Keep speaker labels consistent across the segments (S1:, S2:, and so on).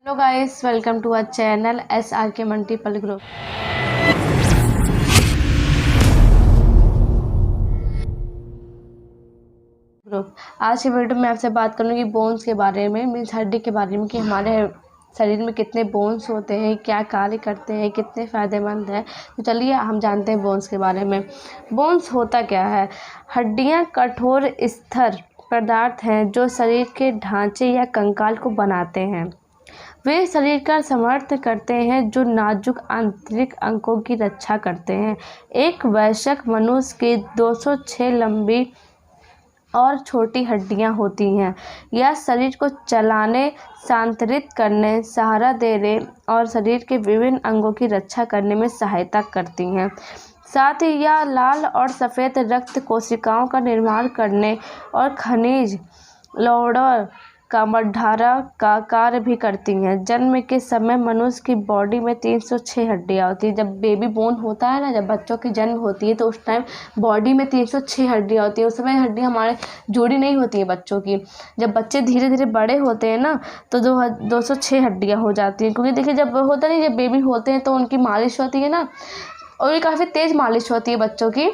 S1: Hello guys, welcome to our channel SRK multiple group. आज की video में आपसे बात करूँगी बोन्स के बारे में, मीन्स हड्डी के बारे में कि हमारे शरीर में कितने बोन्स होते हैं, क्या कार्य करते हैं, कितने फ़ायदेमंद है। तो चलिए हम जानते हैं बोन्स के बारे में। बोन्स होता क्या है? हड्डियाँ कठोर स्थिर पदार्थ हैं जो शरीर के ढांचे या कंकाल को बनाते हैं। वे शरीर का समर्थन करते हैं जो नाजुक आंतरिक अंगों की रक्षा करते हैं। एक वयस्क मनुष्य की 206 लंबी और छोटी हड्डियां होती हैं। यह शरीर को चलाने, स्थानांतरित करने, सहारा देने और शरीर के विभिन्न अंगों की रक्षा करने में सहायता करती हैं। साथ ही यह लाल और सफ़ेद रक्त कोशिकाओं का निर्माण करने और खनिज लौड़ का मध्यधारा का कार्य भी करती हैं। जन्म के समय मनुष्य की बॉडी में 306 हड्डियाँ होती हैं। जब बेबी बोर्न होता है ना, जब बच्चों की जन्म होती है तो उस टाइम बॉडी में 306 हड्डियाँ होती हैं। उस समय हड्डियाँ हमारे जोड़ी नहीं होती हैं बच्चों की। जब बच्चे धीरे धीरे बड़े होते हैं ना तो 206 हड्डियाँ हो जाती हैं। क्योंकि देखिए, जब होता नहीं, जब बेबी होते हैं तो उनकी मालिश होती है ना, और ये काफ़ी तेज़ मालिश होती है बच्चों की।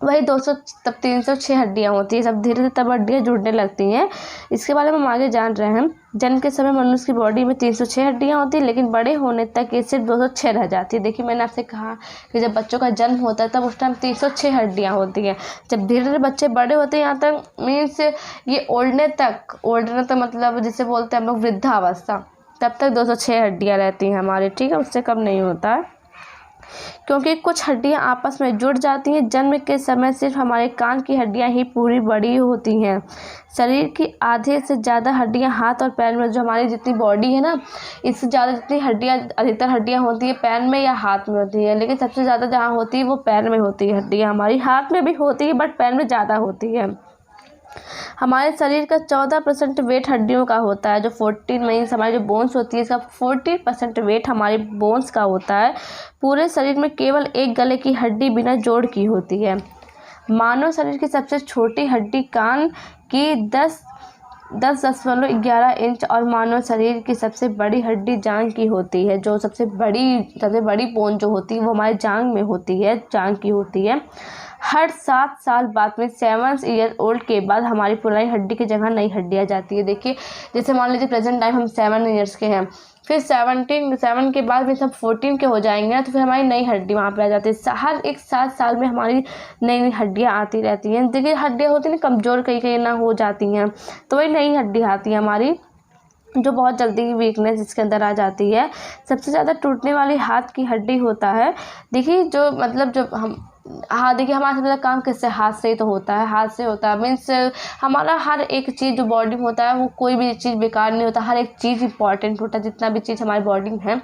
S1: वही 200 तब 306 हड्डियाँ होती हैं। सब धीरे धीरे तब हड्डियाँ जुड़ने लगती हैं। इसके बारे में हम आगे जान रहे हैं। जन्म के समय मनुष्य की बॉडी में 306 हड्डियाँ होती हैं, लेकिन बड़े होने तक ये सिर्फ 206 रह जाती है। देखिए, मैंने आपसे कहा कि जब बच्चों का जन्म होता है तब उस टाइम 306 हड्डियाँ होती हैं। जब धीरे धीरे बच्चे बड़े होते हैं, यहाँ तक मीन्स ये ओल्डने तक मतलब जिसे बोलते हैं हम लोग वृद्धावस्था, तब तक 206 हड्डियाँ रहती हैं हमारी, ठीक है। उससे कम नहीं होता है, क्योंकि कुछ हड्डियां आपस में जुड़ जाती हैं। जन्म के समय सिर्फ हमारे कान की हड्डियां ही पूरी बड़ी होती हैं। शरीर की आधे से ज़्यादा हड्डियां हाथ और पैर में, जो हमारी जितनी बॉडी है ना, इससे ज़्यादा जितनी हड्डियां, अधिकतर हड्डियां होती है पैर में या हाथ में होती है। लेकिन सबसे ज़्यादा जहाँ होती है वो पैर में होती है हड्डियाँ। हमारी हाथ में भी होती है बट पैर में ज़्यादा होती है। हमारे शरीर का 14% वेट हड्डियों का होता है। जो 14 मीन्स हमारी जो बोन्स होती है, इसका 40% वेट हमारे बोन्स का होता है। पूरे शरीर में केवल एक गले की हड्डी बिना जोड़ की होती है। मानव शरीर की सबसे छोटी हड्डी कान की 10.11 इंच और मानव शरीर की सबसे बड़ी हड्डी जांघ की होती है। जो सबसे बड़ी बोन जो होती है वो हमारे जांघ में होती है, जांघ की होती है। हर 7 साल बाद में 7 ईयर ओल्ड के बाद हमारी पुरानी हड्डी की जगह नई हड्डी आ जाती है। देखिए, जैसे मान लीजिए प्रेजेंट टाइम हम 7 ईयर्स के हैं, फिर 7 के बाद फिर सब 14 के हो जाएंगे ना, तो फिर हमारी नई हड्डी वहाँ पे आ जाती है। हर एक 7 साल में हमारी नई नई हड्डियाँ आती रहती हैं। देखिए, हड्डियाँ होती हैं ना कमज़ोर, कहीं कहीं ना हो जाती हैं, तो वही नई हड्डी आती है हमारी, जो बहुत जल्दी वीकनेस इसके अंदर आ जाती है। सबसे ज़्यादा टूटने वाली हाथ की हड्डी होता है। देखिए, जो मतलब जब हम देखिए, हमारा सबसे ज़्यादा काम किससे? हाथ से ही तो होता है। हाथ से होता है मीन्स हमारा हर एक चीज़ जो बॉडी में होता है वो कोई भी चीज़ बेकार नहीं होता। हर एक चीज़ इंपॉर्टेंट होता है। जितना भी चीज़ हमारी बॉडी में है,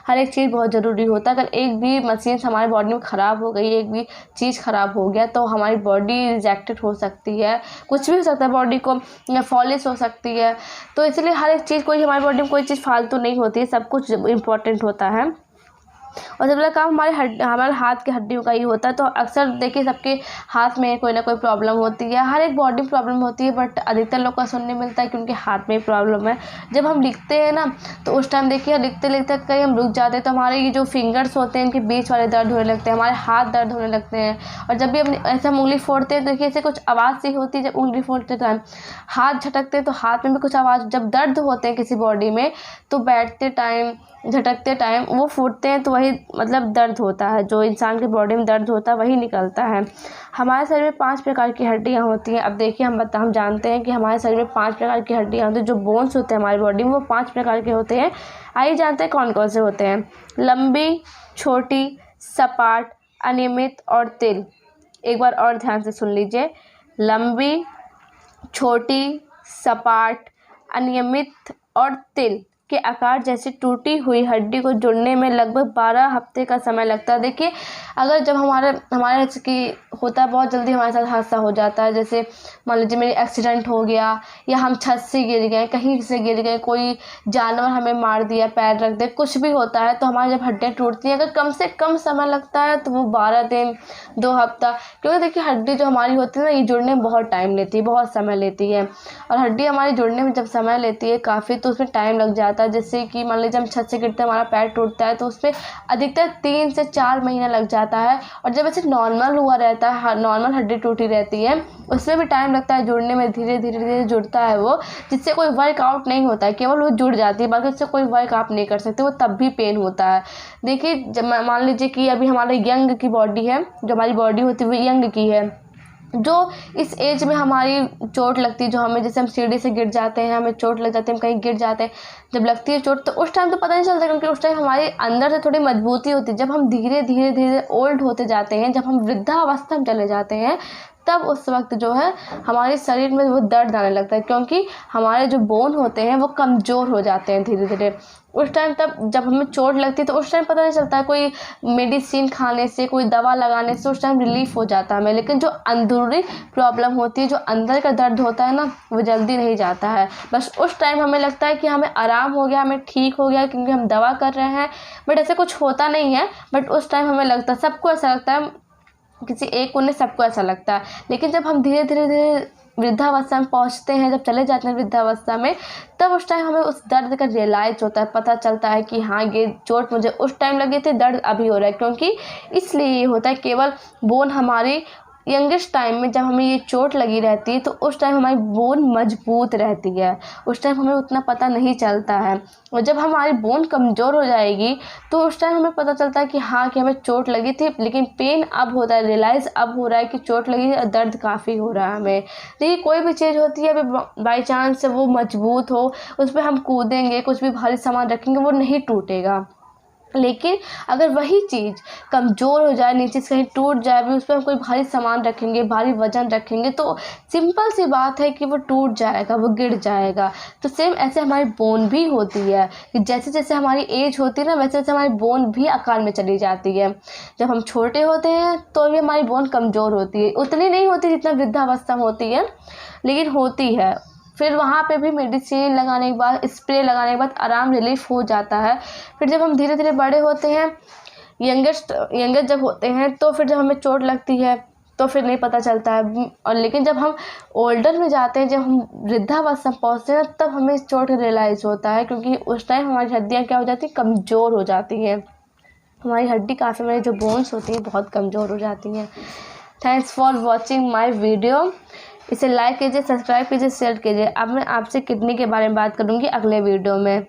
S1: हर एक चीज़ बहुत ज़रूरी होता है। अगर एक भी मशीन हमारी बॉडी में ख़राब हो गई, एक भी चीज़ ख़राब हो गया, तो हमारी बॉडी रिजेक्टेड हो सकती है, कुछ भी हो सकता है, बॉडी को फॉलिश हो सकती है। तो इसलिए हर एक चीज़, कोई हमारी बॉडी में कोई चीज़ फालतू नहीं होती है, सब कुछ इंपॉर्टेंट होता है। और सबसे काम हमारे हाथ की हड्डियों का ही होता है। तो अक्सर देखिए, सबके हाथ में कोई ना कोई प्रॉब्लम होती है। हर एक बॉडी में प्रॉब्लम होती है, बट अधिकतर लोग का सुनने मिलता है कि उनके हाथ में ही प्रॉब्लम है। जब हम लिखते हैं ना, तो उस टाइम देखिए, लिखते लिखते कहीं हम रुक जाते हैं, तो हमारे ये जो फिंगर्स होते हैं इनके बीच वाले दर्द होने लगते हैं, हमारे हाथ दर्द होने लगते हैं। और जब भी हम ऐसे उंगली फोड़ते हैं तो देखिए, ऐसे कुछ आवाज़ सी होती है। जब उंगली फोड़ते टाइम हाथ झटकते हैं तो हाथ में भी कुछ आवाज़, जब दर्द होते हैं किसी बॉडी में, तो बैठते टाइम, झटकते टाइम वो फूटते हैं, तो वही मतलब दर्द होता है। जो इंसान की बॉडी में दर्द होता है वही निकलता है। हमारे शरीर में 5 प्रकार की हड्डियाँ होती हैं। अब देखिए, हम जानते हैं कि हमारे शरीर में 5 प्रकार की हड्डियाँ होती हैं। जो बोन्स होते हैं हमारी बॉडी में वो 5 प्रकार के होते हैं। आइए जानते हैं कौन कौन से होते हैं। लंबी, छोटी, सपाट, अनियमित और तिल। एक बार और ध्यान से सुन लीजिए। लंबी, छोटी, सपाट, अनियमित और तिल के आकार जैसी टूटी हुई हड्डी को जुड़ने में लगभग 12 हफ्ते का समय लगता है। देखिए, अगर जब हमारे जैसे कि होता है, बहुत जल्दी हमारे साथ हादसा हो जाता है। जैसे मान लीजिए मेरी एक्सीडेंट हो गया, या हम छत से गिर गए, कहीं से गिर गए, कोई जानवर हमें मार दिया, पैर रख दे, कुछ भी होता है, तो हमारी जब हड्डियाँ टूटती हैं, अगर कम से कम समय लगता है तो वो 12 दिन, 2 हफ्ता। क्योंकि देखिए, हड्डी जो हमारी होती है ना, ये जुड़ने में बहुत टाइम लेती है, बहुत समय लेती है। और हड्डी हमारी जुड़ने में जब समय लेती है काफ़ी, तो उसमें टाइम लग जाता जाता है, जिससे कि मान लीजिए हम छत से गिरते हैं, हमारा पैर टूटता है तो उसमें अधिकतर 3 से 4 महीना लग जाता है। और जब ऐसे नॉर्मल हुआ रहता है, नॉर्मल हड्डी टूटी रहती है, उसमें भी टाइम लगता है जुड़ने में, धीरे धीरे धीरे जुड़ता है वो, जिससे कोई वर्कआउट नहीं होता है, केवल वो जुड़ जाती है, बाकी उससे कोई वर्कआउट नहीं कर सकते, वो तब भी पेन होता है। देखिए जब मान लीजिए कि अभी हमारे यंग की बॉडी है, जो हमारी बॉडी होती है वो यंग की है, जो इस एज में हमारी चोट लगती है, जो हमें जैसे हम सीढ़ी से गिर जाते हैं, हमें चोट लग जाती है, हम कहीं गिर जाते हैं, जब लगती है चोट तो उस टाइम तो पता नहीं चलता, क्योंकि उस टाइम हमारे अंदर से थोड़ी मजबूती होती है। जब हम धीरे धीरे धीरे ओल्ड होते जाते हैं, जब हम वृद्धावस्था में चले जाते हैं, तब उस वक्त जो है हमारे शरीर में वो दर्द आने लगता है, क्योंकि हमारे जो बोन होते हैं वो कमज़ोर हो जाते हैं धीरे धीरे उस टाइम। तब जब हमें चोट लगती है तो उस टाइम पता नहीं चलता है, कोई मेडिसिन खाने से, कोई दवा लगाने से उस टाइम रिलीफ हो जाता है हमें, लेकिन जो अंदरूनी प्रॉब्लम होती है, जो अंदर का दर्द होता है ना, वो जल्दी नहीं जाता है। बस उस टाइम हमें लगता है कि हमें आराम हो गया, हमें ठीक हो गया, क्योंकि हम दवा कर रहे हैं, बट ऐसे कुछ होता नहीं है। बट उस टाइम हमें लगता है, सबको ऐसा लगता है, किसी एक को नहीं, सबको ऐसा लगता है। लेकिन जब हम धीरे धीरे धीरे वृद्धावस्था में पहुंचते हैं, जब चले जाते हैं वृद्धावस्था में, तब उस टाइम हमें उस दर्द का रियलाइज़ होता है, पता चलता है कि हाँ ये चोट मुझे उस टाइम लगी थी, दर्द अभी हो रहा है। क्योंकि इसलिए ये होता है, केवल बोन हमारी यंगेस्ट टाइम में जब हमें ये चोट लगी रहती है तो उस टाइम हमारी बोन मजबूत रहती है, उस टाइम हमें उतना पता नहीं चलता है। और जब हमारी बोन कमज़ोर हो जाएगी तो उस टाइम हमें पता चलता है कि हाँ कि हमें चोट लगी थी, लेकिन पेन अब होता है, रियलाइज़ अब हो रहा है कि चोट लगी है और दर्द काफ़ी हो रहा है हमें। देखिए कोई भी चीज़ होती है, अभी बाई चांस से वो मजबूत हो, उस पर हम कूदेंगे, कुछ भी भारी सामान रखेंगे, वो नहीं टूटेगा। लेकिन अगर वही चीज़ कमज़ोर हो जाए, नीचे से कहीं टूट जाए, भी उस पर हम कोई भारी सामान रखेंगे, भारी वजन रखेंगे, तो सिंपल सी बात है कि वो टूट जाएगा, वो गिर जाएगा। तो सेम ऐसे हमारी बोन भी होती है कि जैसे जैसे हमारी एज होती है ना, वैसे वैसे हमारी बोन भी आकार में चली जाती है। जब हम छोटे होते हैं तो भी हमारी बोन कमज़ोर होती है, उतनी नहीं होती जितना वृद्धावस्था में होती है, लेकिन होती है। फिर वहाँ पे भी मेडिसिन लगाने के बाद, स्प्रे लगाने के बाद आराम, रिलीफ हो जाता है। फिर जब हम धीरे धीरे बड़े होते हैं, यंगेस्ट जब होते हैं, तो फिर जब हमें चोट लगती है तो फिर नहीं पता चलता है। और लेकिन जब हम ओल्डर में जाते हैं, जब हम वृद्धावस्था में पहुँचते हैं, तब हमें चोट रियलाइज़ होता है, क्योंकि उस टाइम हमारी हड्डियाँ क्या हो जाती हैं, कमज़ोर हो जाती हैं। हमारी हड्डी काफ़ी, हमारी जो बोन्स होती हैं बहुत कमज़ोर हो जाती हैं। Thanks for watching my video. इसे लाइक कीजिए, सब्सक्राइब कीजिए, शेयर कीजिए। अब मैं आपसे किडनी के बारे में बात करूँगी अगले वीडियो में।